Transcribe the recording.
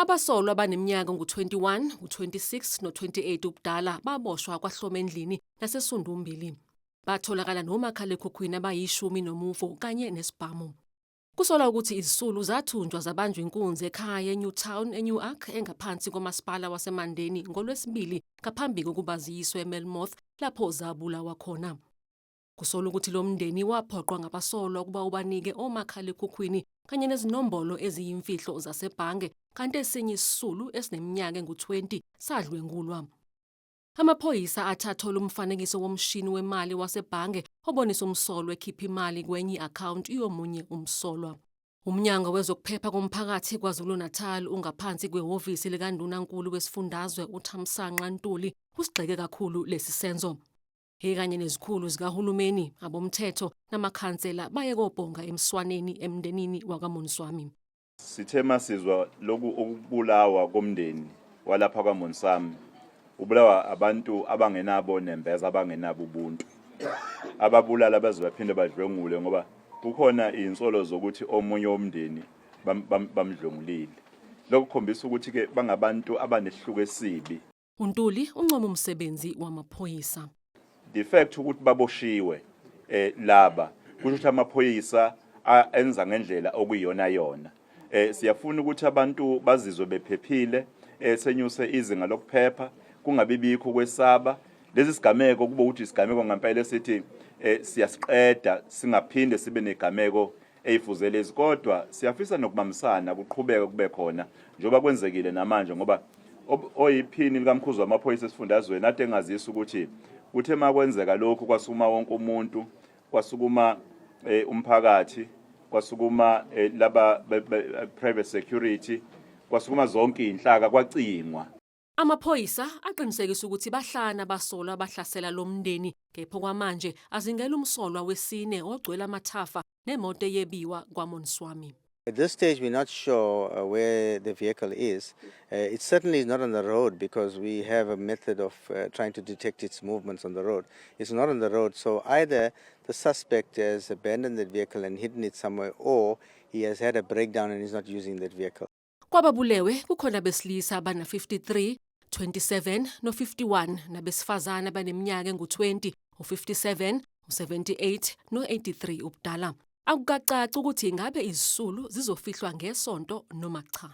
Abasolwa abaneminyaka ngu-21, u-26 no-28 ubudala baboshwa kwaHloma endlini naseSundumbili. Batholakala nomakhalekhukhwini abayishumi nomuvo kanye nesibhamu. Kusolwa ukuthi izisulu zathunjwa zabanjwa inkunzi ekhaya eNewtown eNewark engaphansi komasipala waseMandeni ngoLwesibili ngaphambi kokuba ziyiswe eMelmoth lapho zabulawa khona. Kusolwa ukuthi lo mndeni waphoqwa ngabasolwa ukuba ubanike omakhalekhukhwini kanye nezinombolo eziyimfihlo zasebhange kanti esinye isisulu esineminyaka engu-20 sadlwengulwa. Amaphoyisa athathola umfanekiso womshini wemali wasebhange obonisa umsolwa ekhipha imali kwenye i-akhawunti yomunye umsolwa. Umnyango wezokuphepha komphakathi KwaZulu-Natal ungaphansi kwehhovisi likaNdunankulu wesifundazwe uThamsanqa Ntuli usigxeke kakhulu lesi senzo. Kanye nezikhulu zikahulumeni, abomthetho namakhansela baye kobhonga emswaneni emndenini wakaMoniswami. Sithe masizwa lokhu ukubulawa komndeni walapha kwaMoniswami, ubulawa abantu abangenabo nembeza, abangenabo ubuntu, ababulala baze baphinde badlwengule ngoba kukhona insolo zokuthi omunye womndeni bamdlwengulile. Lokho kukhombisa ukuthi bangabantu abanesihluko esibi. uNtuli uncoma umsebenzi wamaphoyisa. The fact ukuthi baboshiwe laba kusho ukuthi amaphoyisa enza ngendlela okuyiyona yona. Siyafuna ukuthi abantu bazizwe bephephile, senyuse izinga lokuphepha, kungabibikho kwesaba. Lezi sigameko kuba ukuthi isigameko ngempela esithi siyasiqeda singaphinde sibe negameko eyifuzelezi, kodwa siyafisa nokubambisana kuqhubeka kube khona njengoba kwenzekile namanje ngoba oyiphini likamkhuzi wamaphoyisa esifundazweni ade engazisa ukuthi kuthe makwenzeka lokhu kwasukuma wonke umuntu, kwasukuma umphakathi, kwasukuma laba private security, kwasukuma zonke inhlaka kwacingwa. Amaphoyisa aqinisekisa ukuthi bahlana abasolwa abahlasela lo mndeni, kepha kwamanje azingela umsolwa wesine ogcwele amathafa nemoto eyebiwa kwaMoniswami. At this stage, we're not sure where the vehicle is. It certainly is not on the road because we have a method of trying to detect its movements on the road. It's not on the road, so either the suspect has abandoned that vehicle and hidden it somewhere, or he has had a breakdown and is not using that vehicle. Kwababulewe kukhona besilisa abana 53, 27 no-51 nabesifazana abaneminyaka engu-20, u-57, u-78 no-83 ubudala. Akukacaci ukuthi ingabe izisulu zizofihlwa ngesonto noma cha.